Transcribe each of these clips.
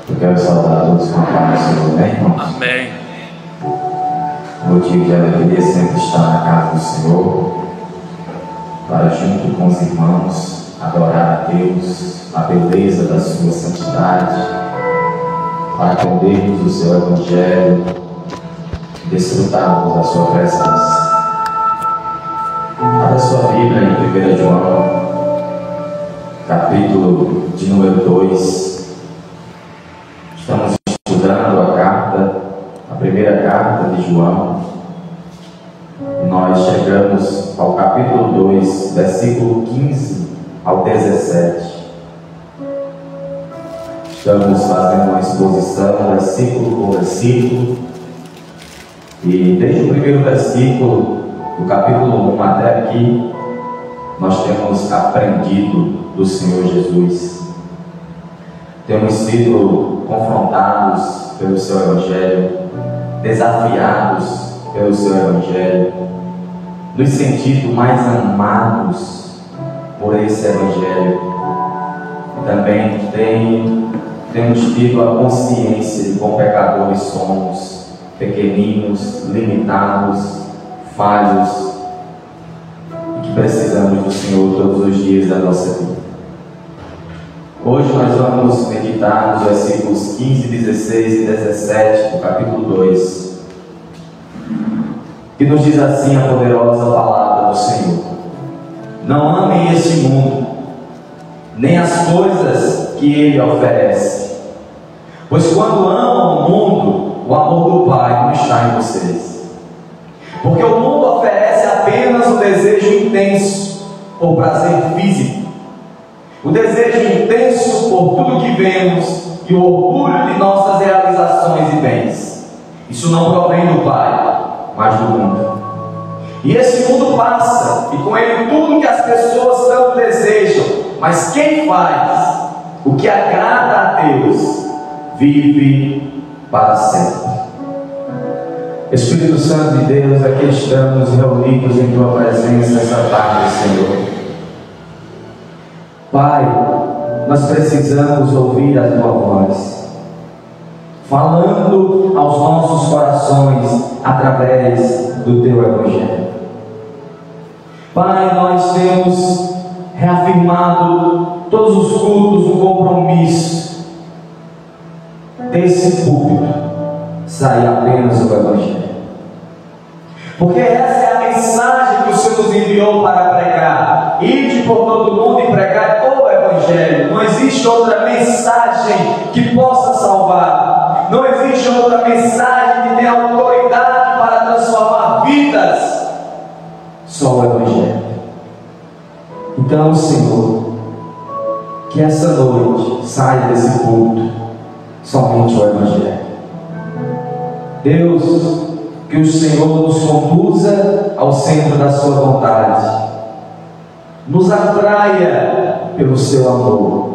Eu quero saudar todos com a paz do Senhor, amém, irmãos? Amém. Motivo de alegria sempre estar na casa do Senhor, para junto com os irmãos adorar a Deus, a beleza da sua santidade, para atendermos o seu Evangelho, desfrutarmos da sua presença. Abra sua Bíblia em 1 João, capítulo de número 2. Estamos estudando a primeira carta de João. E nós chegamos ao capítulo 2, versículo 15 ao 17. Estamos fazendo uma exposição, versículo por versículo. E desde o primeiro versículo do capítulo 1 até aqui, nós temos aprendido do Senhor Jesus. Temos sido confrontados pelo seu Evangelho, desafiados pelo seu Evangelho, nos sentido mais amados por esse Evangelho. Também temos tido a consciência de quão pecadores somos, pequeninos, limitados, falhos, e que precisamos do Senhor todos os dias da nossa vida. Hoje nós vamos meditar nos versículos 15, 16 e 17 do capítulo 2, que nos diz assim a poderosa palavra do Senhor: não amem este mundo, nem as coisas que ele oferece, pois quando amam o mundo, o amor do Pai não está em vocês. Porque o mundo oferece apenas o desejo intenso por prazer físico, o desejo intenso por tudo que vemos e o orgulho de nossas realizações e bens. Isso não provém do Pai, mas do mundo. E esse mundo passa, e com ele tudo que as pessoas tanto desejam, mas quem faz o que agrada a Deus vive para sempre. Espírito Santo de Deus, aqui estamos reunidos em Tua presença essa tarde, Senhor. Pai, nós precisamos ouvir a Tua voz, falando aos nossos corações através do Teu Evangelho. Pai, nós temos reafirmado todos os cultos o compromisso desse púlpito sair apenas o Evangelho, porque essa é a mensagem que o Senhor nos enviou para pregar. Ide por todo mundo e pregar o Evangelho. Não existe outra mensagem que possa salvar, não existe outra mensagem que tenha autoridade para transformar vidas, só o Evangelho. Então, Senhor, que essa noite saia desse culto somente o Evangelho. Deus, que o Senhor nos conduza ao centro da sua vontade, nos atraia pelo seu amor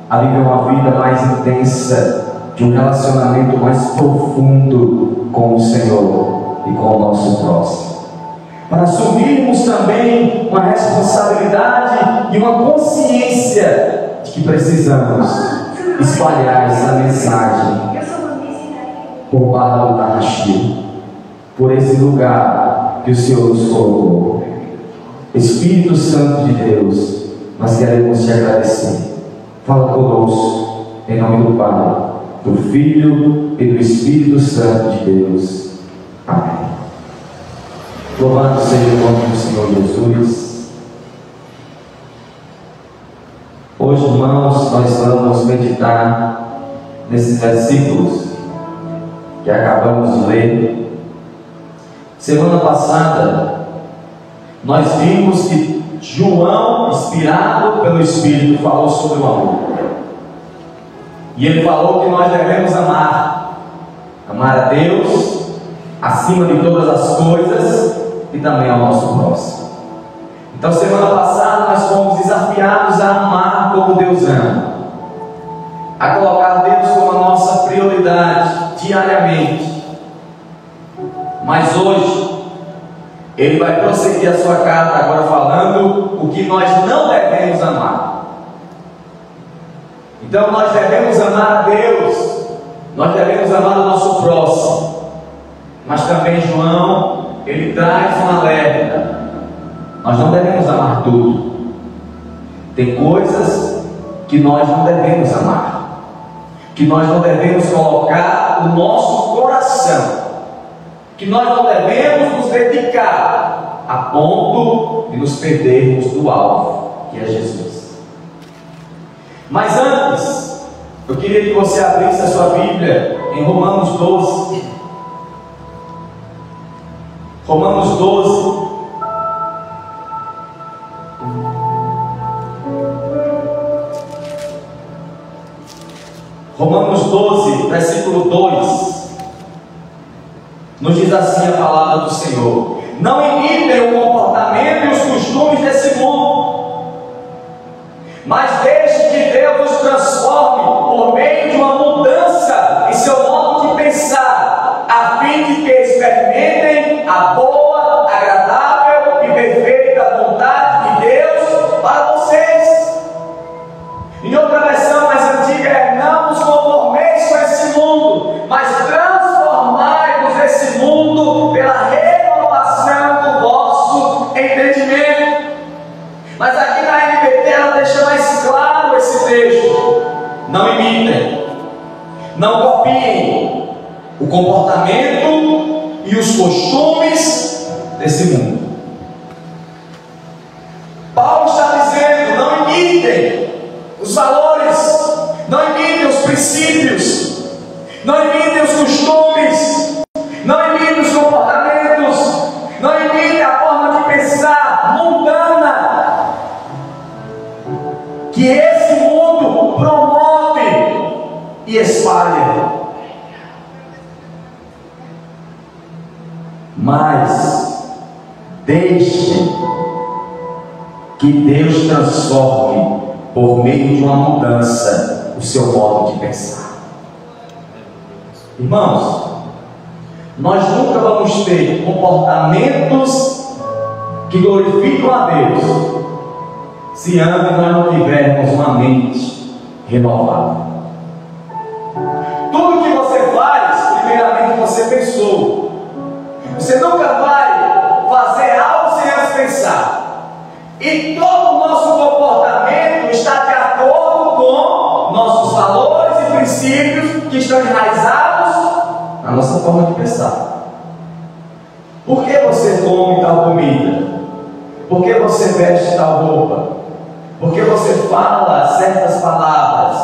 a viver uma vida mais intensa, de um relacionamento mais profundo com o Senhor e com o nosso próximo, para assumirmos também uma responsabilidade e uma consciência de que precisamos espalhar essa mensagem por Barra do Tarraxi, por esse lugar que o Senhor nos colocou. Espírito Santo de Deus, nós queremos te agradecer. Fala conosco, em nome do Pai, do Filho e do Espírito Santo de Deus. Amém. Louvado seja o nome do Senhor Jesus. Hoje, irmãos, nós vamos meditar nesses versículos que acabamos de ler. Semana passada nós vimos que João, inspirado pelo Espírito, falou sobre o amor, e ele falou que nós devemos amar a Deus acima de todas as coisas e também ao nosso próximo. Então, semana passada nós fomos desafiados a amar como Deus ama, a colocar Deus como a nossa prioridade diariamente. Mas hoje ele vai prosseguir a sua carta agora falando o que nós não devemos amar. Então nós devemos amar a Deus, nós devemos amar o nosso próximo. Mas também João, ele traz um alerta: nós não devemos amar tudo. Tem coisas que nós não devemos amar, que nós não devemos colocar o nosso coração, que nós não devemos nos dedicar a ponto de nos perdermos do alvo, que é Jesus. Mas antes, eu queria que você abrisse a sua Bíblia em Romanos 12. Romanos 12. Romanos 12, versículo 2, nos diz assim a palavra do Senhor: não imitem o comportamento e os costumes desse mundo, mas deixe que Deus os transforme por meio de uma mudança em seu modo de pensar, a fim de que experimentem a boa, agradável e perfeita vontade de Deus para vocês. Em outra versão mais antiga é: não vos conformeis com esse mundo, mas transformai-vos desse mundo pela renovação do vosso entendimento. Mas aqui na NVT ela deixa mais claro esse texto: não imitem, não copiem o comportamento e os costumes desse mundo. Paulo está dizendo: não imitem os valores, não imitem os princípios, não imitem os costumes, não imitem os comportamentos, não imitem a forma de pensar mundana que esse mundo promove e espalha. Mas deixe que Deus transforme por meio de uma mudança o seu modo de pensar. Irmãos, nós nunca vamos ter comportamentos que glorificam a Deus se antes nós não tivermos uma mente renovada. Tudo que você faz, primeiramente você pensou. Você nunca vai fazer algo sem antes pensar. E todo o nosso comportamento está de acordo com nossos valores e princípios que estão enraizados na nossa forma de pensar. Por que você come tal comida? Por que você veste tal roupa? Por que você fala certas palavras?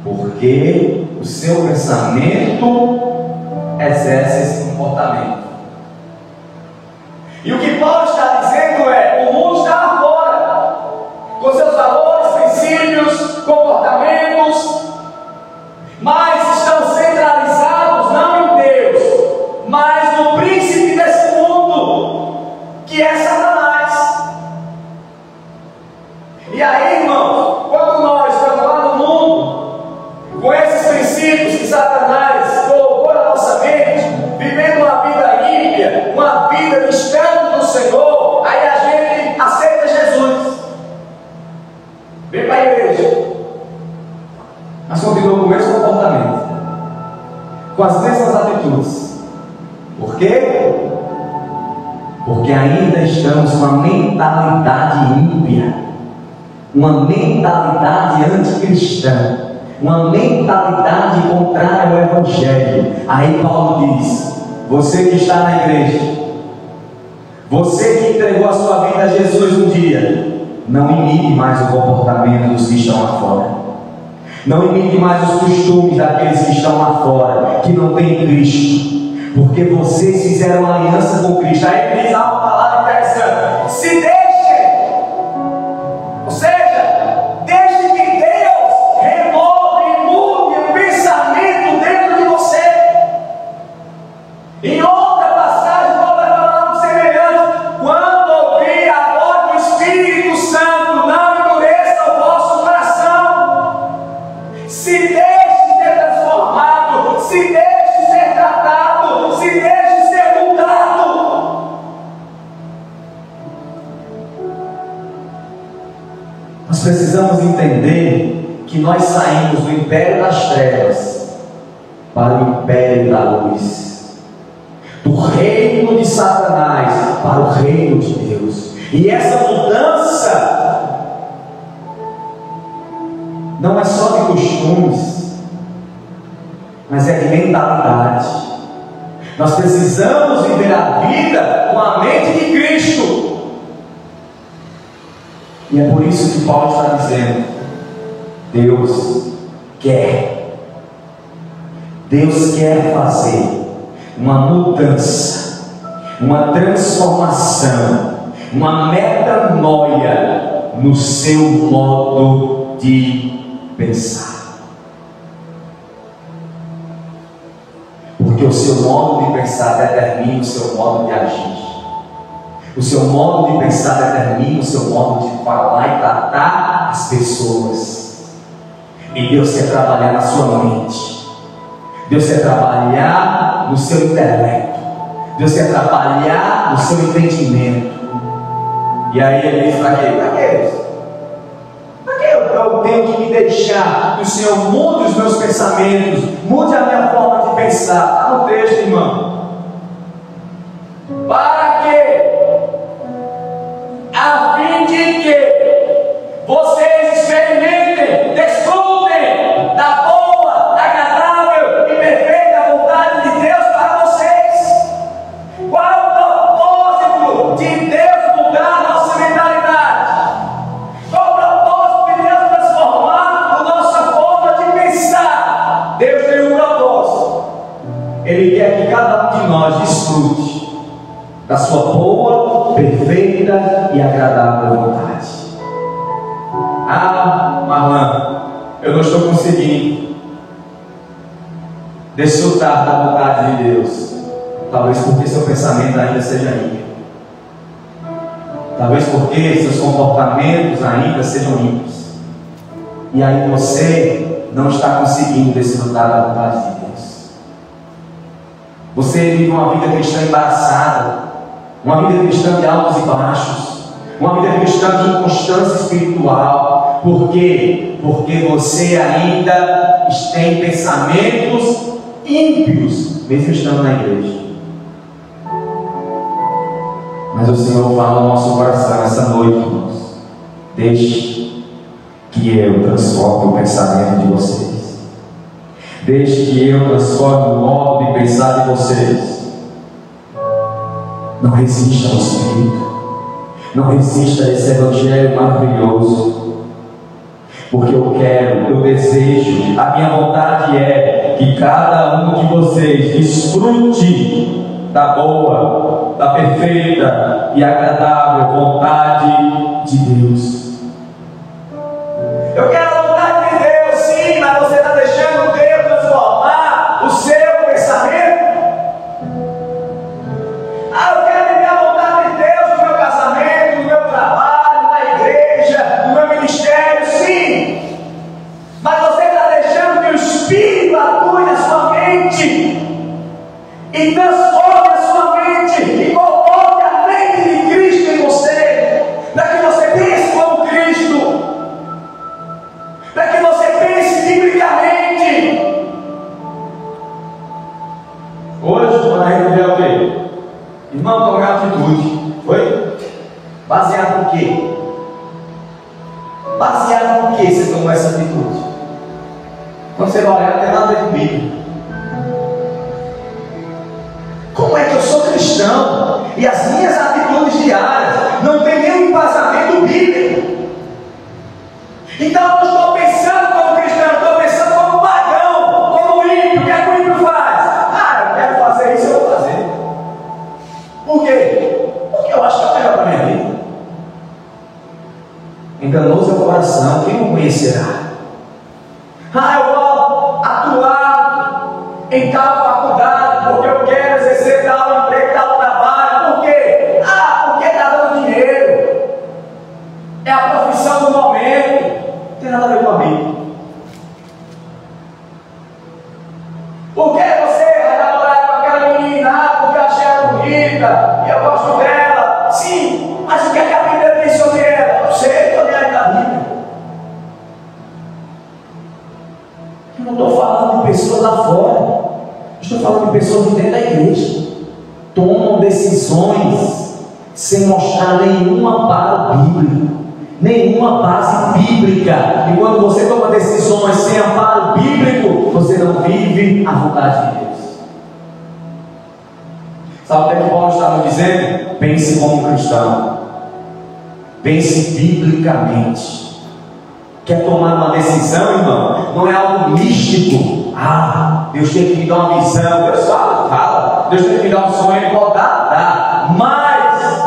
Porque o seu pensamento exerce esse comportamento. E o que Paulo está dizendo é: o mundo está lá fora, com seus valores, princípios, comportamentos, mas estão centralizados não em Deus, mas no príncipe desse mundo, que é Satanás. E aí, irmãos, quando nós estamos lá no mundo, com esses princípios que Satanás colocou na nossa mente, vivendo uma vida ímpia, uma vida distante do Senhor, aí a gente aceita Jesus, vem para a igreja, mas continua com o mesmo comportamento, com as mesmas atitudes. Por quê? Porque ainda estamos com uma mentalidade ímpia, uma mentalidade anticristã, uma mentalidade contrária ao Evangelho. Aí Paulo diz: você que está na igreja, você que entregou a sua vida a Jesus um dia, não imite mais o comportamento dos que estão lá fora, não imite mais os costumes daqueles que estão lá fora, que não têm Cristo, porque vocês fizeram uma aliança com Cristo. Aí ele diz uma palavra interessante: se deixem, ou seja, deixe que Deus renove e mude o pensamento dentro de você. Em outra passagem, Paulo vai falar algo semelhante: quando ouvir a voz do Espírito Santo, não endureça o vosso coração. Se deixe ser transformado, se deixe ser tratado, se deixe ser mudado. Nós precisamos entender que que nós saímos do império das trevas para o império da luz, do reino de Satanás para o reino de Deus. E essa mudança não é só de costumes, mas é de mentalidade. Nós precisamos viver a vida com a mente de Cristo. E é por isso que Paulo está dizendo: Deus quer fazer uma mudança, uma transformação, uma metanoia no seu modo de pensar. Porque o seu modo de pensar determina o seu modo de agir. O seu modo de pensar determina o seu modo de falar e tratar as pessoas. E Deus quer trabalhar na sua mente. Deus quer trabalhar no seu intelecto. Deus quer trabalhar no seu entendimento. E aí ele diz: para quê? Para quê? Para que eu tenho que me deixar que o Senhor mude os meus pensamentos, mude a minha forma de pensar? Está no texto, irmão. Para quê? A fim de que vocês experimentem, desfrutem da boa, agradável e perfeita vontade de Deus para vocês. Qual é o propósito de Deus mudar a nossa mentalidade? Qual é o propósito de Deus transformar a nossa forma de pensar? Deus tem um propósito. Ele quer que cada um de nós desfrute da sua boa, perfeita e agradável vontade. Ah, Marlon, eu não estou conseguindo desfrutar da vontade de Deus. Talvez porque seu pensamento ainda seja ímpio. Talvez porque seus comportamentos ainda sejam ímpios. E aí você não está conseguindo desfrutar da vontade de Deus. Você vive uma vida cristã embaraçada, uma vida cristã de altos e baixos, uma vida cristã de inconstância espiritual. Por quê? Porque você ainda tem pensamentos ímpios, mesmo estando na igreja. Mas o Senhor fala no nosso coração essa noite, irmãos: deixe que eu transforme o pensamento de vocês. Deixe que eu transforme o modo de pensar de vocês. Não resista ao Espírito. Não resista a esse Evangelho maravilhoso. Porque eu desejo, a minha vontade é que cada um de vocês desfrute da boa, da perfeita e agradável vontade de Deus. Eu quero a vontade de Deus, sim, mas você está deixando Deus transformar o seu pensamento? Eu quero viver a vontade de Deus no meu casamento, no meu trabalho, na igreja, no meu ministério, sim. Mas você está deixando que o Espírito atue na sua mente e transforme a sua mente e coloque a mente de Cristo em você, para que você pense como Cristo, para que você pense biblicamente. Hoje, quando a gente vê o quê? Irmão, tomar atitude. Foi? Baseado no quê? Baseado no que você tomou essa atitude? Quando você vai olhar, não tem nada a ver comigo. Como é que eu sou cristão e as minhas atitudes diárias não têm nenhum embasamento bíblico? Então eu não estou pensando como cristão, eu estou pensando como pagão, como ímpio. O que é que o ímpio faz? Eu quero fazer isso, eu vou fazer. Por quê? Porque eu acho que é o melhor para a minha vida. Enganoso é o coração, quem o conhecerá? Eu vou atuar em tal faculdade porque eu quero exercer tal emprego, tal trabalho. Por quê? Porque está dando dinheiro. É a profissão do momento. Não tem nada a ver com a Bíblia. Por que você vai namorar com aquela menina? Porque eu achei ela bonita e eu gosto dela. Sim, mas o que é que a Bíblia diz sobre ela? Eu sei, estou dentro da Bíblia. Eu não estou falando de pessoas lá fora, estou falando de pessoas de dentro da igreja. Tomam decisões sem mostrar nenhuma base bíblica, nenhuma base bíblica. E quando você toma decisões sem amparo bíblico, você não vive a vontade de Deus. Sabe o que Paulo está nos dizendo? Pense como cristão, pense biblicamente. Quer tomar uma decisão, irmão? Não é algo místico. Deus tem que me dar uma visão. Deus fala. Deus tem que me dar um sonho. Ele pode dar. Mas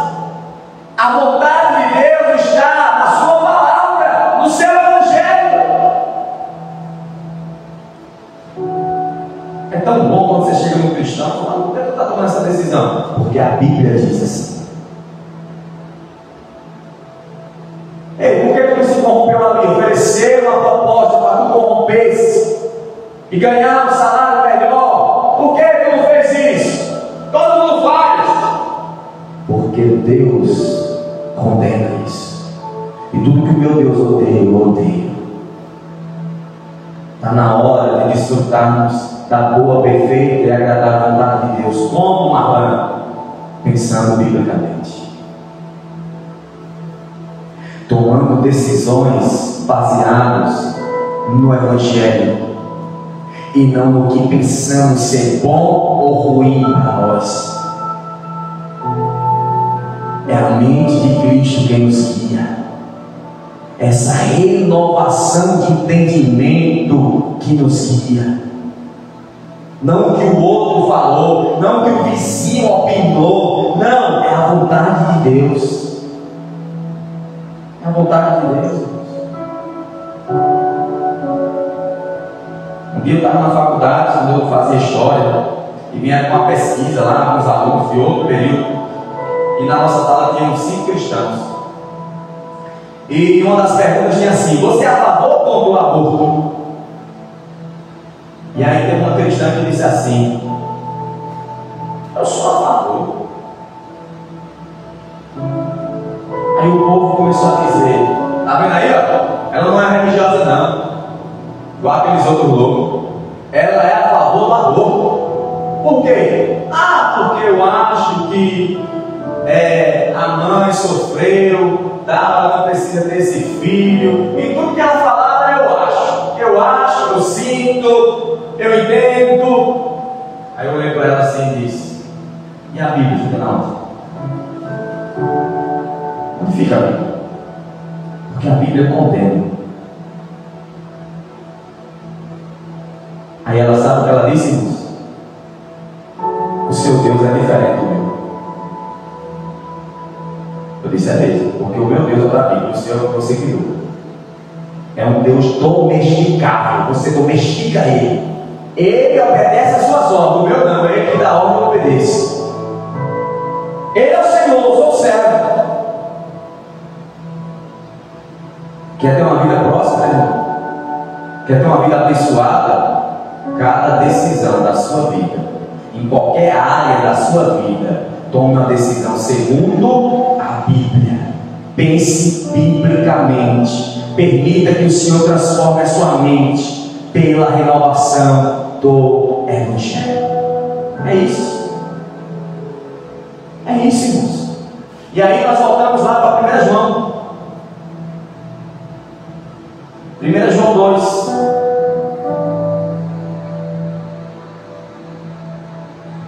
a vontade de Deus está na sua palavra, no seu evangelho. É tão bom quando você chega no cristão e fala: por que você está tomando essa decisão? Porque a Bíblia diz assim. Ei, por que tu se corrompeu ali? Ofereceram uma proposta para tu corrompesse e ganhar um salário melhor. Por que tu não fez isso? Todo mundo faz. Porque Deus condena isso. E tudo que o meu Deus odeia, eu odeio. Está na hora de desfrutarmos da boa, perfeita e agradável vontade de Deus, como uma rã, pensando biblicamente. Tomando decisões baseadas no Evangelho e não no que pensamos ser bom ou ruim para nós. É a mente de Cristo quem nos guia. Essa renovação de entendimento que nos guia. Não o que o outro falou, não o que o vizinho opinou. Não, é a vontade de Deus. A vontade de Deus. Um dia eu estava na faculdade, quando eu fazia história, e vinha com uma pesquisa lá com os alunos de outro período, e na nossa sala tínhamos 5 cristãos. E uma das perguntas tinha assim: você é a favor ou contra o aborto? E aí teve uma cristã que disse assim: eu sou a favor. Aí o povo começou a dizer: tá vendo aí, ó? Ela não é religiosa não, igual aqueles outros loucos. Ela é a favor do aborto. Por quê? Porque eu acho que a mãe sofreu, ela não precisa ter esse filho. E tudo que ela falava eu acho, eu sinto, eu entendo. Aí eu olhei para ela assim e disse: e a Bíblia fica na onde? Onde fica a Bíblia? Porque a Bíblia condena. Aí ela sabe o que ela disse, irmãos? O seu Deus é diferente do meu. Eu disse: é mesmo, porque o meu Deus é para mim, o seu é o que você criou. É um Deus domesticável, você domestica ele. Ele obedece às suas ordens, o meu não, é ele que dá ordem e obedece. Ele é o Senhor, eu sou o servo. Quer ter uma vida próspera, irmão? Quer ter uma vida abençoada? Cada decisão da sua vida, em qualquer área da sua vida, tome uma decisão segundo a Bíblia. Pense biblicamente. Permita que o Senhor transforme a sua mente pela renovação do Evangelho. É isso. É isso, irmãos. E aí nós voltamos lá para 1 João. 1 João 2.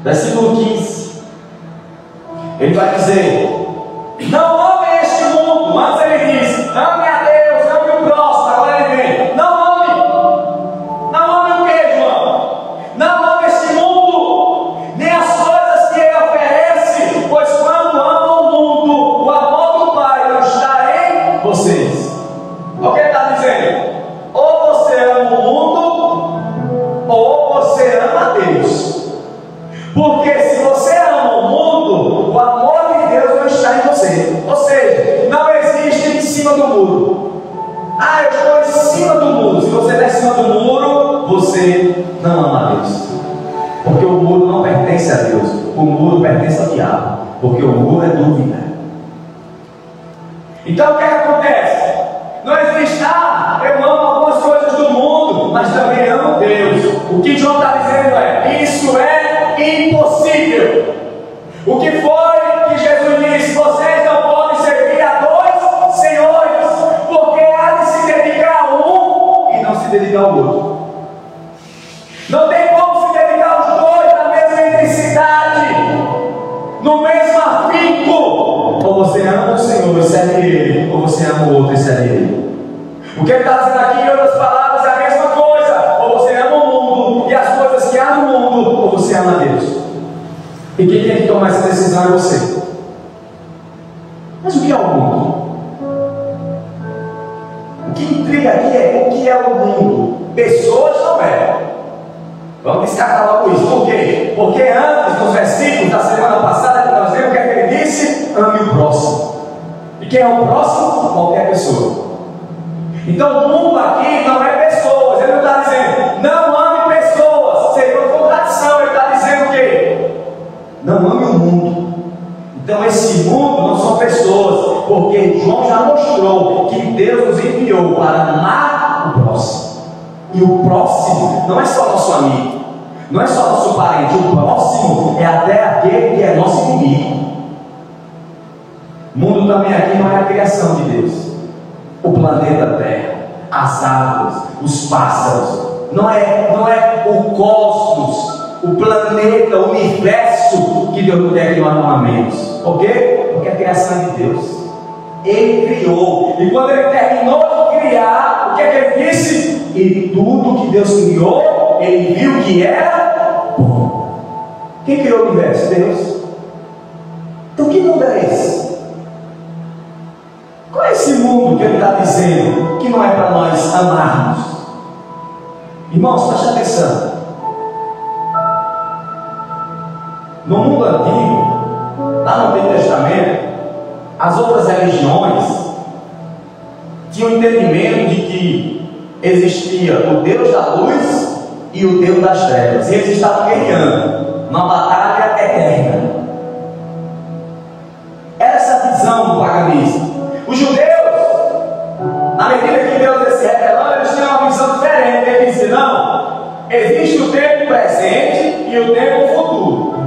Versículo 15. Ele vai dizer: não ame este mundo. Antes ele diz: ame a Deus, ame o próximo. Agora ele vem: não ame o que, João? Não ame este mundo, nem as coisas que ele oferece, pois quando amam o mundo, o amor do Pai não está em vocês. O que ele está dizendo? Ou você ama o mundo, ou você ama a Deus. Porque se você ama o mundo, o amor de Deus não está em você. Ou seja, não existe em cima do muro. Eu estou em cima do muro. Se você está em cima do muro, você não ama a Deus. Porque o muro não pertence a Deus. O muro pertence ao diabo. Porque o muro é dúvida. Então o que acontece? Não existe: eu amo algumas coisas do mundo, mas também amo Deus. O que João está dizendo é: isso é impossível. O que foi que Jesus disse? Vocês não podem servir a dois senhores, porque há de se dedicar a um e não se dedicar ao outro. Não tem como se dedicar aos dois na mesma intensidade, no mesmo afinco. Ou você ama o Senhor e serve Ele, ou você ama o outro e serve Ele. O que ele está dizendo aqui, em outras palavras, é a mesma coisa. Ou você ama o mundo e as coisas que há no mundo, ou você ama Deus. E quem tem que tomar essa decisão é você. Mas o que é o mundo? O que intriga aqui é o que é o mundo. Pessoas não é. Vamos descartar logo isso. Por quê? Porque antes, nos versículos da semana passada que nós vimos, o que é que ele disse? Ame o próximo. E quem é o próximo? Qualquer pessoa. Então o mundo aqui não é pessoas. Ele não está dizendo não ame pessoas. Seria uma contradição. Ele está dizendo o quê? Não ame o mundo. Então esse mundo não são pessoas, porque João já mostrou que Deus nos enviou para amar o próximo. E o próximo não é só nosso amigo, não é só nosso parente. O próximo é até aquele que é nosso inimigo. O mundo também aqui não é a criação de Deus. O planeta Terra, as árvores, os pássaros, não é o cosmos, o planeta, o universo que Deus quer que nós não amemos. Por quê? Porque é a criação de Deus. Ele criou. E quando ele terminou de criar, o que é que ele disse? E tudo que Deus criou, ele viu que era bom. Quem criou o universo? Deus. Então que mundo é esse? Qual é esse mundo que ele está dizendo que não é para nós amarmos? Irmãos, preste atenção. No mundo antigo, lá no Antigo Testamento, as outras religiões tinham entendimento de que existia o Deus da luz e o Deus das trevas. E eles estavam guerreando uma batalha eterna. Era essa visão do paganismo. Os judeus, na medida que Deus ia se revelando, eles tinham uma visão diferente. Eles diziam: não, existe o tempo presente e o tempo futuro.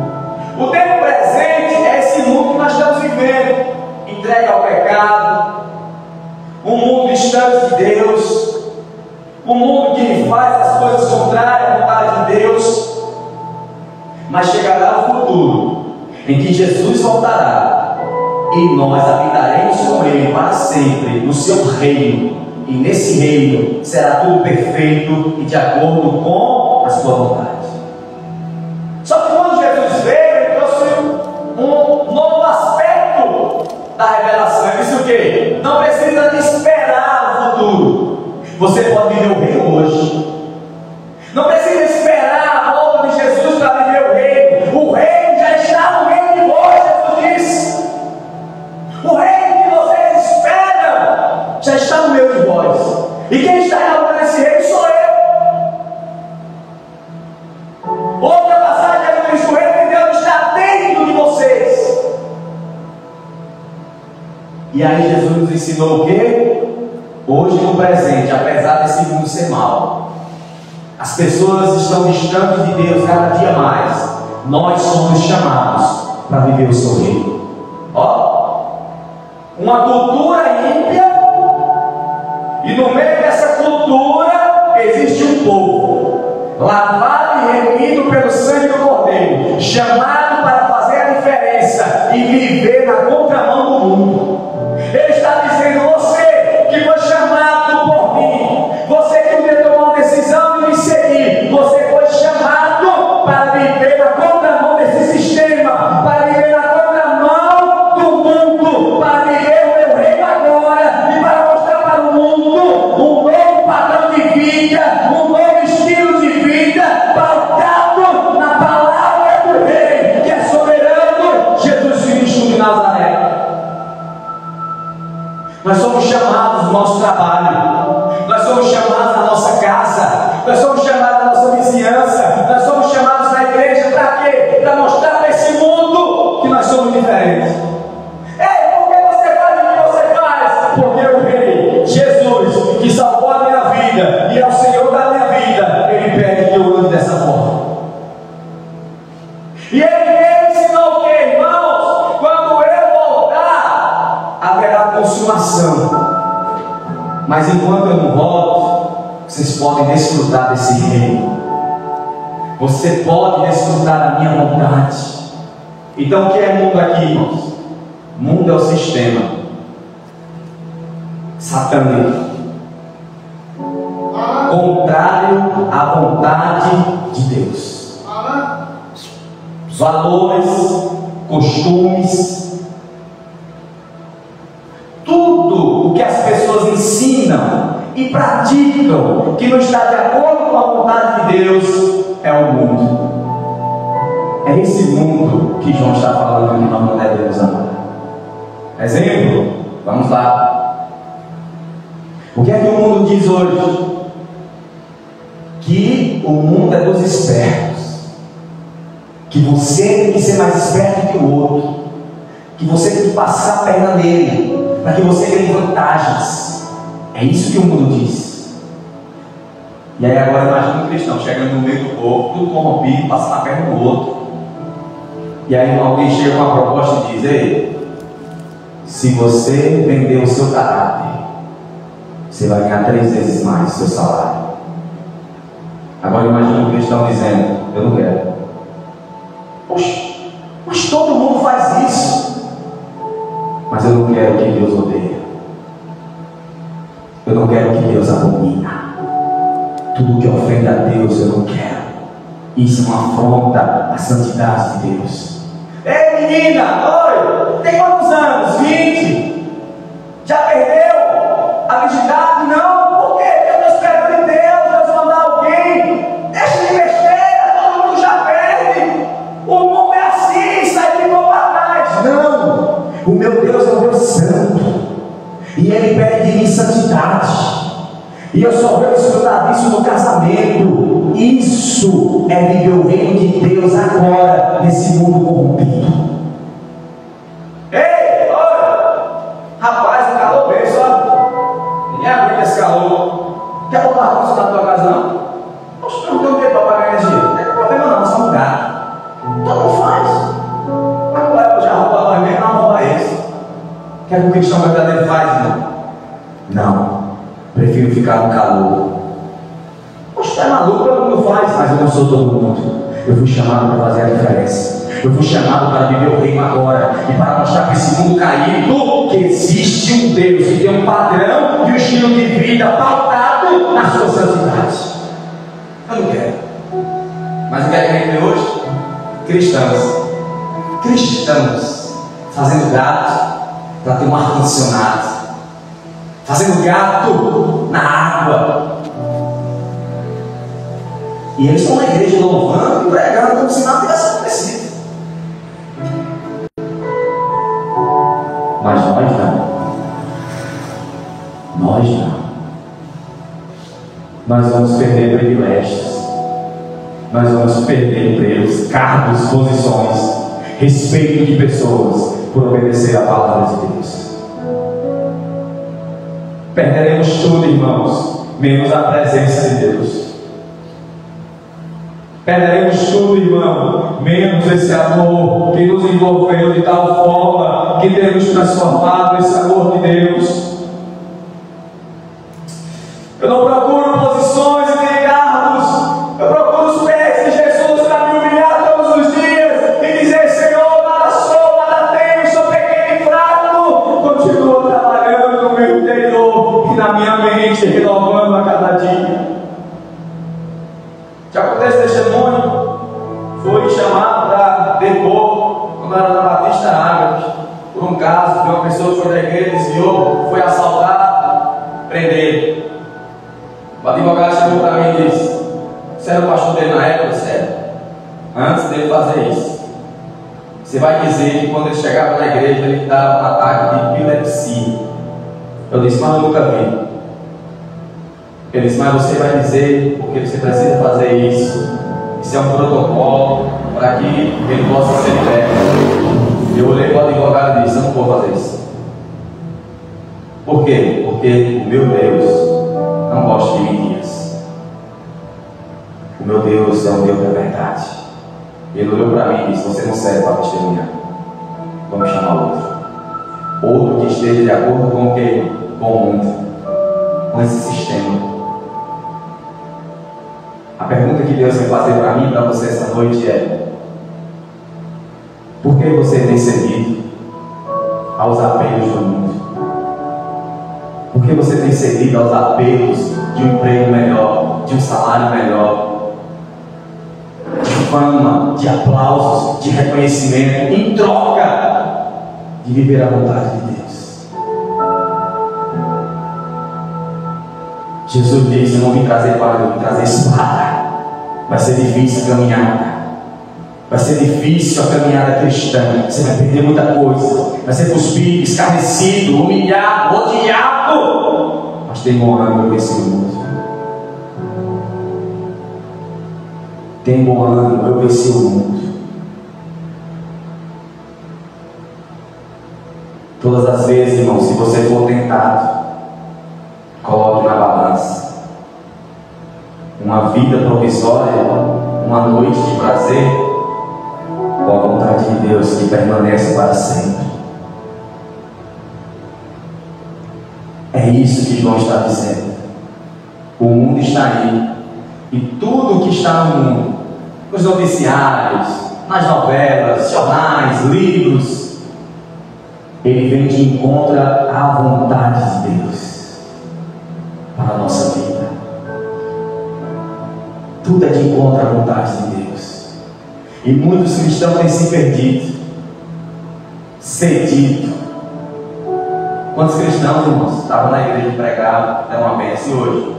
O tempo presente é esse mundo que nós estamos vivendo, entregue ao pecado, um mundo distante de Deus, um mundo que faz as coisas contrárias à vontade de Deus. Mas chegará o futuro em que Jesus voltará e nós habitaremos com Ele para sempre no seu reino, e nesse reino será tudo perfeito e de acordo com a sua vontade. Só que quando Jesus veio, ele trouxe um novo aspecto da revelação. Ele disse o quê? Não precisa de esperar o futuro. Você pode viver o reino hoje. Não precisa esperar a volta de Jesus para viver o reino. O reino já está no meio de vós, Jesus disse. O reino que vocês esperam já está no meio de vós. E quem está inaugurando esse reino sou eu. Outra passagem que diz: o reino de Deus está dentro de vocês. E aí Jesus nos ensinou o quê? Hoje no presente, apesar desse mundo ser mau, as pessoas estão distantes de Deus cada dia mais. Nós somos chamados para viver o seu reino. Ó, uma cultura ímpia, e no meio dessa cultura existe um povo lavado e remido pelo sangue do Cordeiro, chamado para fazer a diferença e viver na contramão do mundo. Ele está dizendo: você que foi chamado por mim, você que um dia tomou a decisão de me seguir, você foi chamado para viver na contramão desse sistema, para viver na contramão do mundo, para viver o meu reino agora e para mostrar para o mundo um novo padrão de vida, um novo estilo de vida, pautado na palavra do Rei, que é soberano, Jesus Cristo de Nazaré. Nós somos chamados no nosso trabalho, nós somos chamados na nossa casa, nós somos chamados na nossa vizinhança, nós somos chamados na igreja para quê? Para mostrar para esse mundo que nós somos diferentes. Por que você faz o que você faz? Porque o Rei, Jesus, que salvou a minha vida e é o Senhor da minha vida, Ele pede Mas enquanto eu não volto, vocês podem desfrutar desse reino. Você pode desfrutar da minha vontade. Então, o que é mundo aqui, irmãos? Mundo é o sistema satânico, contrário à vontade de Deus. Valores, costumes, tudo o que as pessoas ensinam e praticam que não está de acordo com a vontade de Deus é o mundo. É esse mundo que João está falando que nós não devemos amar. Exemplo, vamos lá. O que é que o mundo diz hoje? Que o mundo é dos espertos, que você tem que ser mais esperto que o outro, que você tem que passar a perna nele, para que você tenha vantagens. É isso que o mundo diz. E aí agora imagina um cristão chegando no meio do povo, tudo corrompido, passando a perna no outro. E aí alguém chega com uma proposta e diz: ei, se você vender o seu caráter, você vai ganhar 3 vezes mais o seu salário. Agora imagina um cristão dizendo: eu não quero. Poxa, mas todo mundo faz isso. Mas eu não quero que Deus odeia. Eu não quero que Deus abomina. Tudo que ofende a Deus eu não quero. Isso é uma afronta à santidade de Deus. Ei menina, oi, tem quantos anos? 20? Já perdeu a virgindade? Não, por quê? Eu estou esperando em Deus, Deus mandar alguém. Deixa de besteira, todo mundo já perde. O mundo é assim, sai de novo para trás. Não, o meu Deus é um Deus santo, e Ele pede de mim santidade. E eu só vou desfrutar disso no casamento. Isso é viver o reino de Deus agora, nesse mundo corrompido. Ei, olha, rapaz, o calor veio, só. Ninguém aguenta esse calor. Quer botar a coisa na tua casa, não? Poxa, não tem o que para pagar energia. Não tem problema não, só mudar. Todo mundo faz. Agora eu já roubo a nós mesmo, não rouba esse. Quer que o cristão verdadeiro faz, não? Não. Prefiro ficar no calor. Poxa, tá maluco, todo mundo faz. Mas eu não sou todo mundo. Eu fui chamado para fazer a diferença. Eu fui chamado para viver o reino agora. E para mostrar para esse mundo caído que existe um Deus que tem um padrão e um estilo de vida pautado na sua santidade. Eu não quero. Mas o que é que a gente vê hoje? Cristãos fazendo gato para ter um ar-condicionado, fazendo gato na água. E eles estão na igreja louvando e pregando como se nada tivesse acontecido. Mas nós não. Nós não. Nós vamos perder privilégios. Nós vamos perder empregos, cargos, posições, respeito de pessoas por obedecer a palavra de Deus. Perderemos tudo, irmãos, menos a presença de Deus. Perderemos tudo, irmão, menos esse amor que nos envolveu de tal forma que temos transformado esse amor de Deus. Eu não procuro posições e nem cargos. Eu procuro os pés de Jesus para me humilhar todos os dias e dizer: Senhor, nada sou, nada tenho, sou pequeno e fraco. Continuo trabalhando no meu interior e na minha mente, renovando a cada dia. Já contei esse testemunho. Fui chamado para depor quando era na Batista Águas, por um caso de uma pessoa que foi da igreja, desviou, foi assaltar, prender. O advogado chegou para mim e disse: você era o pastor dele na época? Sério? Antes dele fazer isso, você vai dizer que quando ele chegava na igreja ele dava um ataque de epilepsia. Eu disse: mas eu nunca vi. Ele disse: mas você vai dizer porque você precisa fazer isso. Isso é um protocolo para que ele possa ser liberto. Eu olhei para o advogado e disse: eu não vou fazer isso. Por quê? Porque o meu Deus não gosta de mentiras. O meu Deus é um Deus da verdade. Ele olhou para mim e disse: você não serve para testemunhar. Vamos chamar outro. Outro que esteja de acordo com o que? Com o mundo. com esse sistema. A pergunta que Deus vai fazer para mim e para você essa noite é: por que você tem cedido aos apelos do mundo? Por que você tem cedido aos apelos de um emprego melhor, de um salário melhor, de fama, de aplausos, de reconhecimento, em troca de viver a vontade de Deus? Jesus disse: eu não vim trazer paz, eu vim trazer espada. Vai ser difícil a caminhada. Vai ser difícil a caminhada cristã. Você vai perder muita coisa. Vai ser cuspido, escarnecido, humilhado, odiado. Mas tem bom ânimo, eu venci o mundo. Tem bom ânimo, eu venci o mundo. Todas as vezes, irmão, se você for tentado, coloque na balança uma vida provisória, uma noite de prazer, com a vontade de Deus que permanece para sempre. É isso que João está dizendo. O mundo está aí, e tudo que está no mundo, nos noticiários, nas novelas, jornais, livros, ele vem de encontro à vontade de Deus para a nossa vida. Tudo é de encontro à vontade de Deus. E muitos cristãos têm se perdido, cedido. Quantos cristãos, irmãos, estavam na igreja pregavam, deram uma bênção, e hoje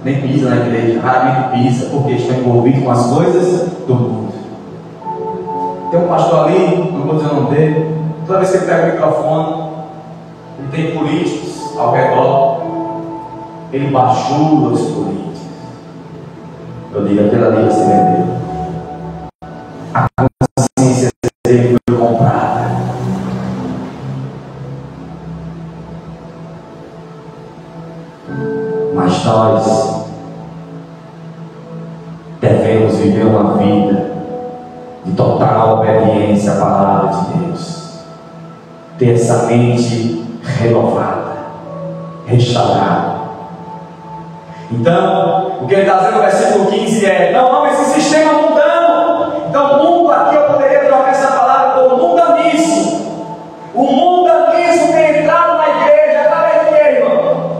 nem pisa na igreja, raramente pisa, porque estão envolvidos com as coisas do mundo. Tem um pastor ali, não vou dizer o nome dele, toda vez que ele pega o microfone, ele tem políticos ao redor, ele bajula os políticos. Eu digo: aquele ali se vendeu. A consciência dele foi comprada. Mas nós devemos viver uma vida de total obediência à palavra de Deus. Ter essa mente renovada, restaurada. Então, o que ele está dizendo no versículo 15 é: não ame esse sistema mundano. Então, mundo aqui eu poderia trocar essa palavra por mundanismo. O mundanismo tem entrado na igreja através de quê, irmão?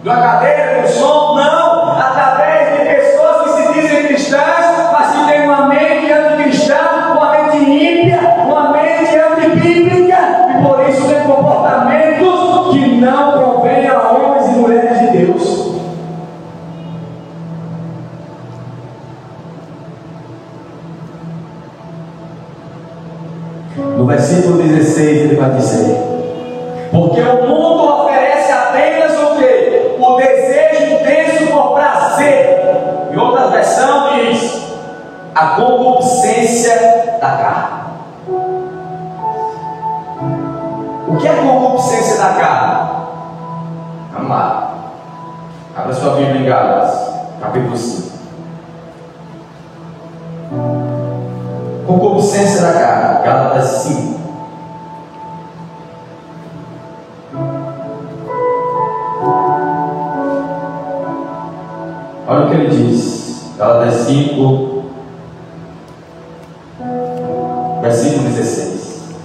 De uma cadeira, do som? Não! Através de pessoas que se dizem cristãs, mas que têm uma mente anticristã, uma mente ímpia, uma mente antibíblica, e por isso têm comportamentos que não convêm a homens e mulheres de Deus. No versículo 16 ele vai dizer: porque o mundo oferece apenas o quê? O desejo intenso por prazer. Em outra versão diz: a concupiscência da carne. O que é a concupiscência da carne? Vamos lá. Abra sua Bíblia em Gálatas, capítulo 5. Concupiscência da carne, Gálatas 5. Olha o que ele diz, Gálatas 5, versículo 16.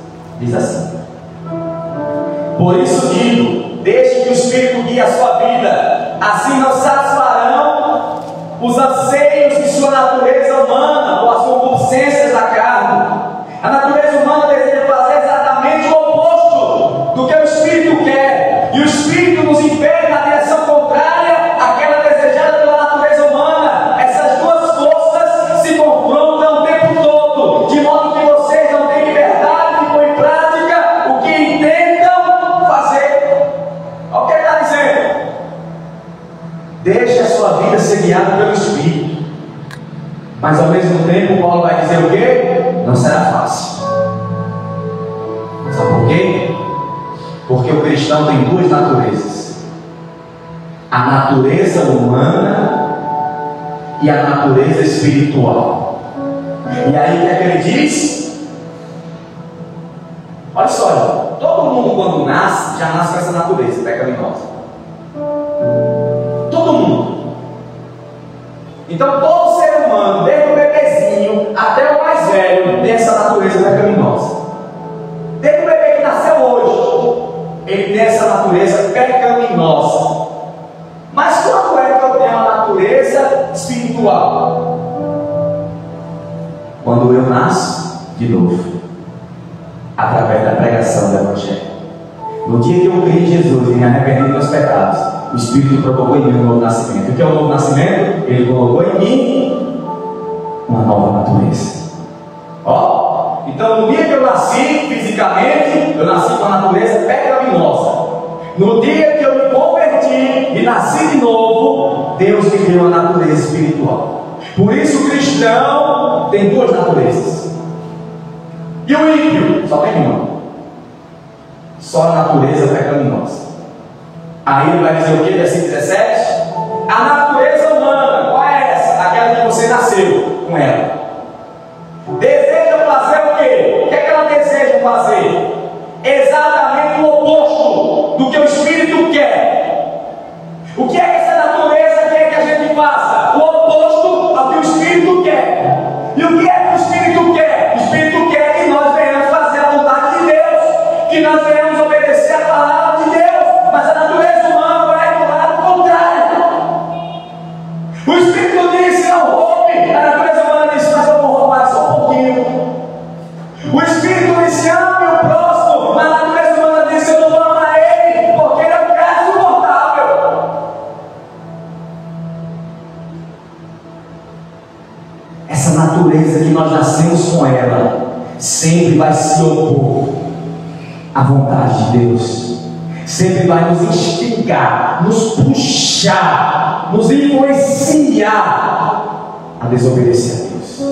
Diz assim: por isso digo, deixe que o Espírito guie a sua vida, assim não satisfarão os anseios de sua natureza humana, ou as concupiscências da carne. A natureza humana deseja fazer exatamente o oposto do que o Espírito quer, e o Espírito nos impele na direção contrária àquela desejada pela natureza humana. Essas duas forças se confrontam o tempo todo, de modo que vocês não têm liberdade de pôr em prática o que intentam fazer. Olha o que ele está dizendo: deixe a sua vida ser guiada pelo Espírito. Mas ao mesmo tempo, Paulo vai dizer o quê? Não será fácil. Sabe por quê? Porque o cristão tem duas naturezas: a natureza humana e a natureza espiritual. E aí o que é que ele diz? Olha só, todo mundo quando nasce, já nasce com essa natureza pecaminosa. Então todo ser humano, desde o bebezinho até o mais velho, tem essa natureza pecaminosa. Desde o bebê que nasceu hoje, ele tem essa natureza pecaminosa. Mas quando é que eu tenho a natureza espiritual? Quando eu nasço de novo, através da pregação do Evangelho. No dia que eu criei em Jesus e me arrependi dos meus pecados, o Espírito provocou em mim um novo nascimento. O que é o novo nascimento? Ele colocou em mim uma nova natureza. Ó, então no dia que eu nasci fisicamente, eu nasci com a natureza pecaminosa. No dia que eu me converti e nasci de novo, Deus me deu uma natureza espiritual. Por isso o cristão tem duas naturezas. E o ímpio só tem uma. Só a natureza pecaminosa. Aí ele vai dizer o que? Versículo 17: a natureza humana, qual é essa? Aquela que você nasceu com ela. Deseja fazer o quê? O que é que ela deseja fazer? Exatamente o oposto do que o Espírito quer. O que é que essa natureza quer que a gente faça? O oposto ao que o Espírito quer. E o que é que o Espírito quer? O Espírito quer que nós venhamos fazer a vontade de Deus, que nós venhamos obedecer a palavra de Deus. Mas a natureza humana vai do lado contrário. O Espírito disse: não roube. A natureza humana disse: mas eu vou roubar só um pouquinho. O Espírito disse: ame o próximo. Mas a natureza humana disse: eu não vou amar ele, porque ele é um cara insuportável. Essa natureza que nós nascemos com ela sempre vai se opor à vontade de Deus. Sempre vai nos instigar, nos puxar, nos influenciar a desobedecer a Deus.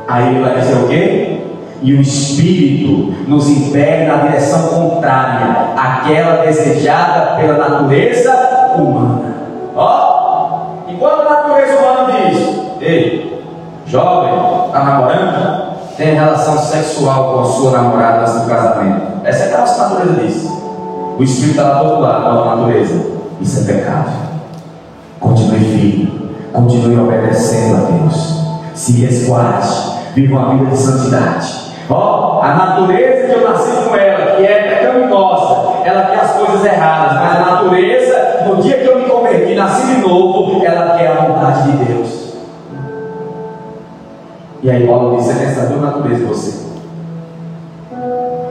Aí ele vai dizer o quê? E o Espírito nos impele na direção contrária àquela desejada pela natureza humana. Ó, e quando a natureza humana diz: ei, jovem, está namorando? Tem relação sexual com a sua namorada antes do casamento. Essa é a nossa natureza disso. O Espírito está lá do outro lado, a nova natureza. Isso é pecado. Continue firme, continue obedecendo a Deus. Se resguarde, viva uma vida de santidade. Ó, a natureza que eu nasci com ela, que é pecaminosa, ela quer as coisas erradas, mas a natureza, no dia que eu me converti, nasci de novo, ela quer a vontade de Deus. E aí Paulo diz: você tem essa duas naturezas em você.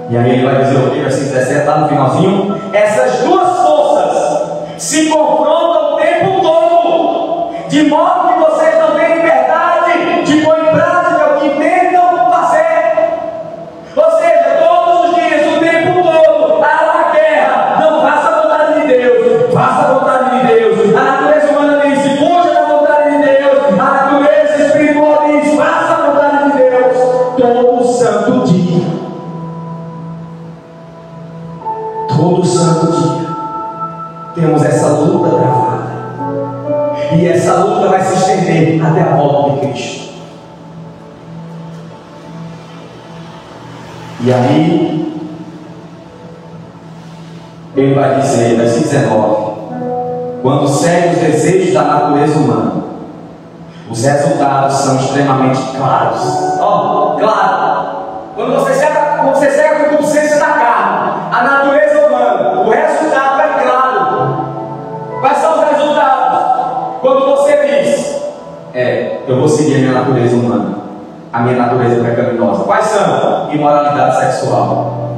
E aí ele vai dizer o que? Versículo 17, lá no finalzinho: essas duas forças se confrontam o tempo todo, de modo que vocês não têm liberdade de pôr em prática o que tentam fazer. Ou seja, todos os dias, o tempo todo, há uma guerra. Não faça a vontade de Deus, faça a vontade de Deus. A natureza humana diz: fuja da vontade de Deus. A natureza espiritual diz: faça a vontade de Deus. Todo santo dia. Todo santo dia temos essa luta travada, e essa luta vai se estender até a volta de Cristo. E aí ele vai dizer, versículo 19: quando segue os desejos da natureza humana, os resultados são extremamente claros. Ó, claro. Quando você segue a concupiscência da carne, a natureza humana, o resultado é claro. Quais são os resultados? Quando você diz: eu vou seguir a minha natureza humana, a minha natureza pecaminosa. Quais são? Imoralidade sexual,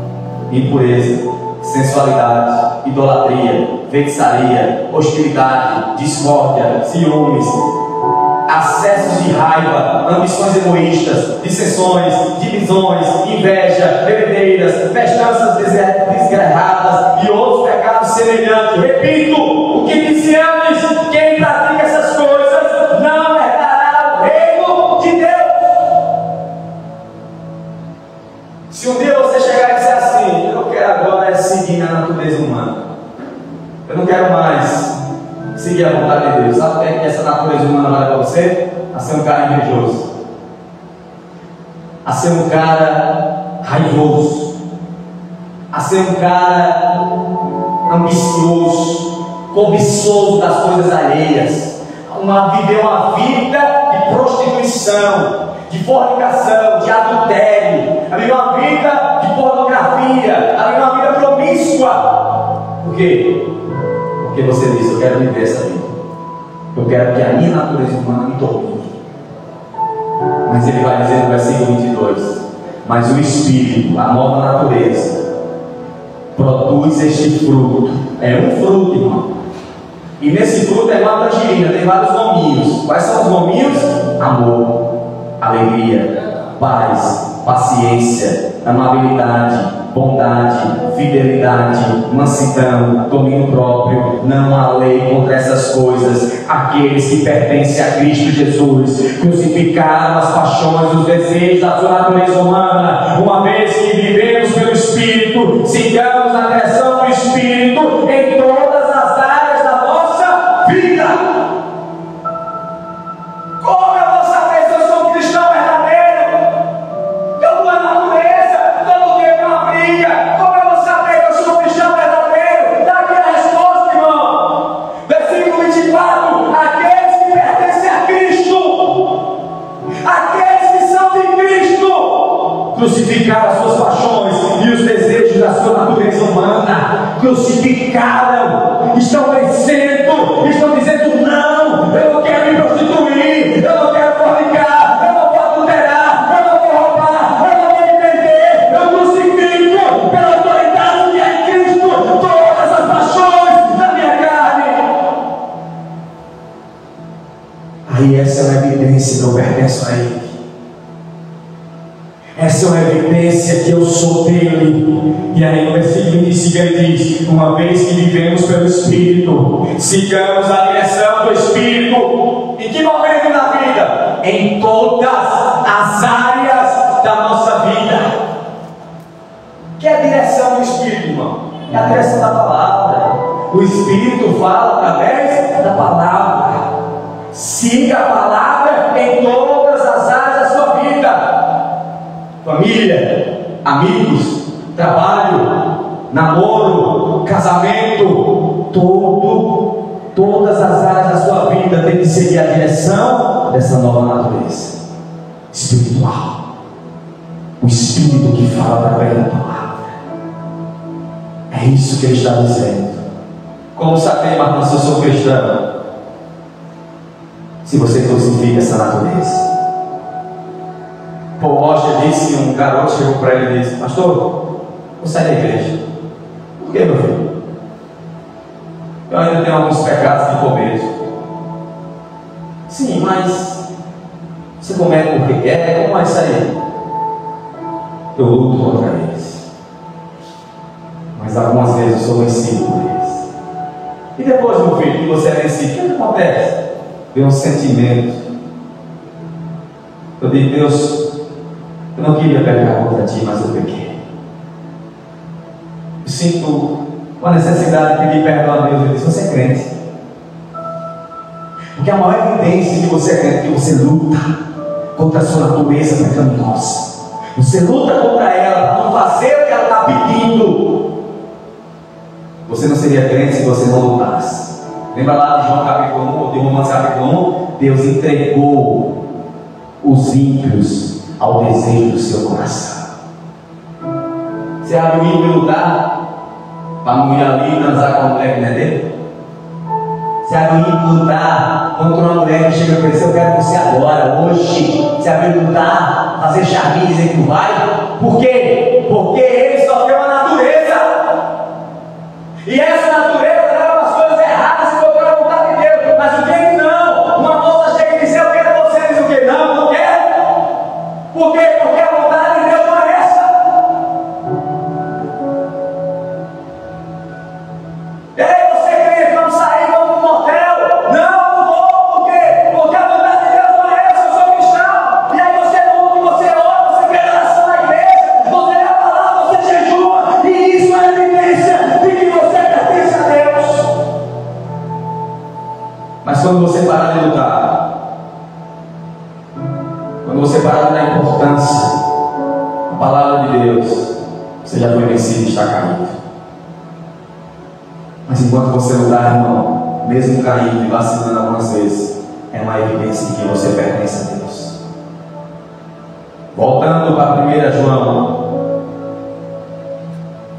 impureza, sensualidade, idolatria, feitiçaria, hostilidade, discórdia, ciúmes, acessos de raiva, ambições egoístas, dissensões, divisões, inveja, bebedeiras, festanças desgarradas e outros pecados semelhantes. Repito o que disse antes: quem pratica essas coisas não herdará o reino de Deus. Se um dia você chegar e dizer assim: eu quero agora seguir a natureza humana, eu não quero mais seguir a vontade de Deus, sabe o que é que essa natureza humana vai para você? A ser um cara invejoso, a ser um cara raivoso, a ser um cara ambicioso, cobiçoso das coisas alheias. viver uma vida de prostituição, de fornicação, de adultério, a viver uma vida de pornografia, a viver uma vida promíscua. Por quê? Porque você diz: eu quero viver essa vida, eu quero que a minha natureza humana me domine. Mas ele vai dizer no versículo 22: mas o Espírito, a nova natureza, produz este fruto. É um fruto, irmão. E nesse fruto é uma tangerina, tem vários nominhos. Quais são os nominhos? Amor, alegria, paz, paciência, amabilidade, bondade, fidelidade, mansidão, domínio próprio. Não há lei contra essas coisas. Aqueles que pertencem a Cristo Jesus crucificaram as paixões, os desejos da sua natureza humana. Uma vez que vivemos pelo Espírito, sigamos a direção do Espírito em todas as áreas da nossa vida. Como eu vou saber se eu sou um cristão verdadeiro? Eu não é natureza, todo dia é uma briga. Como eu vou saber que eu sou um cristão verdadeiro? Dá aqui a resposta, irmão. Versículo 24: aqueles que pertencem a Cristo, aqueles que são de Cristo, crucificaram as suas paixões e os desejos da sua natureza humana. Crucificaram, estão vencendo, estão dizendo: não, eu não quero me prostituir, eu não quero fornicar, eu não vou adulterar, eu não vou roubar, eu não vou me perder. Eu crucifico pela autoridade que é em Cristo todas as paixões da minha carne. Aí essa é uma evidência que eu pertenço a Ele. Essa é uma evidência que eu sou dele. E aí no versículo 25 ele diz: uma vez que vivemos pelo Espírito, sigamos a direção do Espírito. Em que momento da vida? Em todas as áreas da nossa vida. Que é a direção do Espírito, irmão? É a direção da palavra. O Espírito fala através da palavra. Siga a palavra em todas as áreas da sua vida. Família, amigos, trabalho, namoro, casamento, todas as áreas da sua vida tem que seguir a direção dessa nova natureza espiritual. O Espírito que fala através da palavra. É isso que ele está dizendo. Como saber, Marcos, se eu sou cristão? Se você crucifica essa natureza. Paul Washer disse que um garoto chegou para ele e disse: pastor, vou sair da igreja. Por que, meu filho? Eu ainda tenho alguns pecados de começo. Sim, mas você comete porque quer, como vai sair? Eu luto contra eles, mas algumas vezes eu sou vencido por eles. E depois, meu filho, que você é vencido, o que acontece? Vem um sentimento. Eu digo: Deus, eu não queria pecar contra ti, mas eu pequei. Eu sinto uma necessidade de pedir perdão a Deus. Ele diz: você é crente. Porque a maior evidência de que você é crente é que você luta contra a sua natureza pecaminosa. Você luta contra ela para não fazer o que ela está pedindo. Você não seria crente se você não lutasse. Lembra lá de João capítulo 1, ou de Romanos capítulo 1? Deus entregou os ímpios ao desejo do seu coração. Você abre o ímpio lutar para não ir ali e dançar com a mulher que não é dele? Você abre o ímpio lutar contra uma mulher que chega para dizer: eu quero você agora, hoje. Você abre o lutar, fazer charminho e dizer que não vai. Por quê? Porque ele só tem uma natureza. E essa natureza leva as coisas erradas e procura a vontade de Deus. Mas o que não? Uma moça chega e diz: eu quero você, diz o que? Não, não quero. Por quê? Porque a vontade de Deus não é essa. Ei, você crê, vamos sair, vamos para um motel? Não, não vou. Por quê? Porque a vontade de Deus não é essa. Eu sou cristão. E aí você luta, você ora, você quer oração na igreja, você lê a palavra, você jejua. E isso é evidência de que você pertence a Deus. Mas quando você parar de lutar, quando você parar de dar importância à palavra de Deus, você já foi vencido e está caído. Mas enquanto você lutar, irmão, mesmo caído e vacilando algumas vezes, uma evidência de que você pertence a Deus. Voltando para 1 João,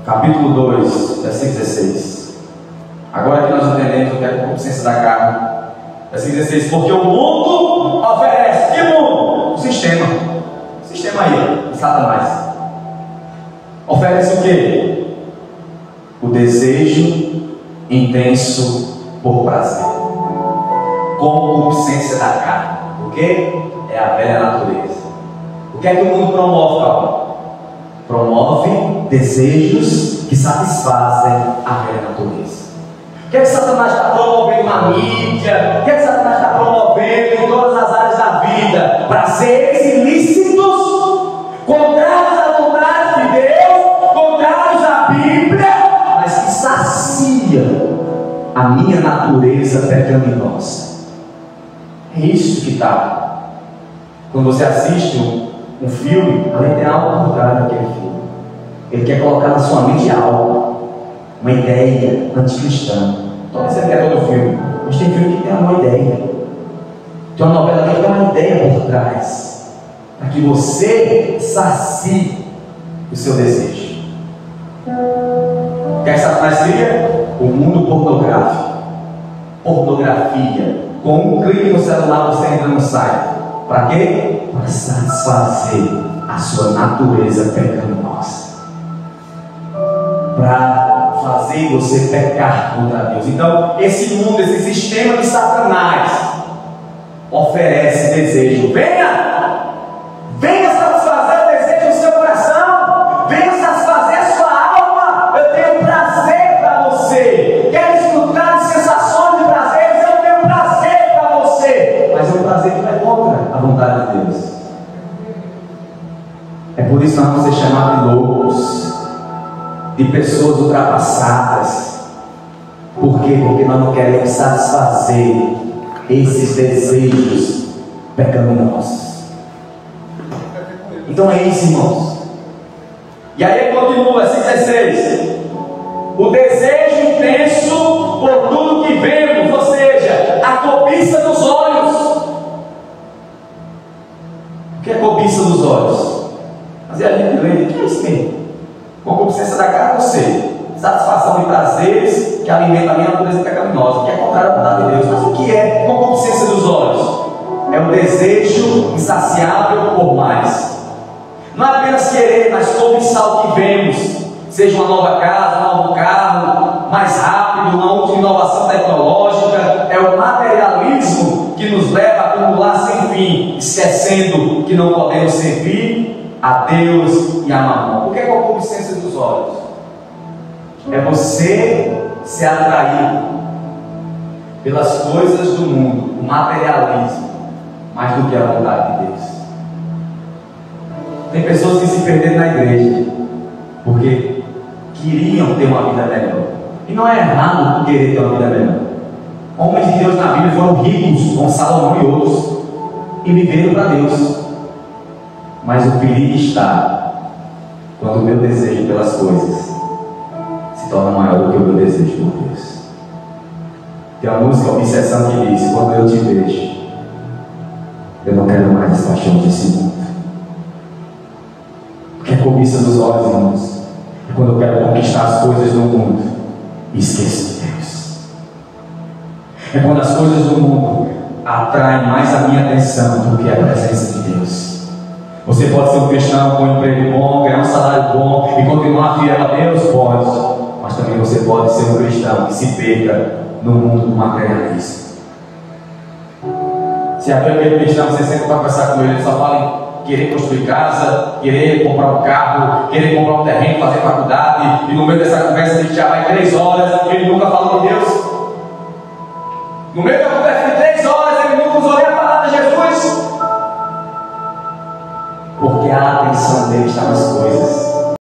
capítulo 2, versículo 16. Agora que nós entendemos o que é a concupiscência da carne. Versículo 16. Porque o mundo oferece. Que mundo? O sistema. O sistema aí, de Satanás. Oferece o quê? O desejo intenso por prazer. Concupiscência da carne. O que? É a velha natureza. O que é que o mundo promove, Paulo? Promove desejos que satisfazem a velha natureza. O que é que Satanás está promovendo na mídia? O que é que Satanás está promovendo em todas as áreas da vida? Prazeres ilícitos, contrários à vontade de Deus, contrários à Bíblia, mas que saciam a minha natureza pecaminosa. É isso que está. Quando você assiste um filme, além de algo por trás daquele filme, ele quer colocar na sua mente algo, uma ideia anticristã. Então você quer todo filme, mas tem filme que tem uma ideia, tem uma novela que tem uma ideia por trás, para que você sacie o seu desejo. O que Satanás cria? O mundo pornográfico, pornografia. Com um clique no celular você entra no site. Para quê? Para satisfazer a sua natureza pecaminosa, para fazer você pecar contra Deus. Então, esse mundo, esse sistema de Satanás oferece desejo. Venha satisfazer o desejo do seu coração, venha satisfazer a sua alma. Eu tenho prazer para você. Quer desfrutar de sensações de prazer? Eu tenho prazer para você, mas é um prazer que vai contra a vontade de Deus. É por isso que nós vamos ser chamados de loucos, de pessoas ultrapassadas. Por quê? Porque nós não queremos satisfazer esses desejos pecaminosos. Então é isso, irmãos. E aí continua, versículo 16. O desejo intenso por tudo que vemos, ou seja, a cobiça dos olhos. O que é cobiça dos olhos? Mas a gente lê, o que é isso mesmo? Concupiscência da carne, eu sei. Satisfação de prazeres que alimentam a minha natureza pecaminosa, que é contrário à vontade de Deus. Mas o que é concupiscência dos olhos? É o desejo insaciável por mais. Não é apenas querer, mas cobiçar o que vemos. Seja uma nova casa, um novo carro, mais rápido, uma última inovação tecnológica. É o materialismo que nos leva a acumular sem fim, esquecendo que não podemos servir a Deus e a mamão. O que é concupiscência dos olhos? É você ser atraído pelas coisas do mundo, o materialismo, mais do que a vontade de Deus. Tem pessoas que se perderam na igreja porque queriam ter uma vida melhor. E não é errado querer ter uma vida melhor. Homens de Deus na Bíblia foram ricos, como Salomão e outros, e viveram para Deus. Mas o perigo está quando o meu desejo pelas coisas se torna maior do que o meu desejo por Deus. Tem uma música, Obsessão, que diz: quando eu te vejo, eu não quero mais as paixões desse mundo. Porque a cobiça dos olhos, irmãos, é quando eu quero conquistar as coisas do mundo e esqueço de Deus. É quando as coisas do mundo atraem mais a minha atenção do que a presença de Deus. Você pode ser um cristão com um emprego bom, ganhar um salário bom e continuar fiel a Deus? Pode. Mas também você pode ser um cristão que se perca no mundo do materialismo. Se abrir aquele cristão, você sempre vai conversar com ele, ele só fala em querer construir casa, querer comprar um carro, querer comprar um terreno, fazer faculdade, e no meio dessa conversa ele já vai 3 horas e ele nunca falou de Deus. No meio da conversa de 3 horas ele nunca usou nem a palavra de Jesus. Porque a atenção dele está nas coisas.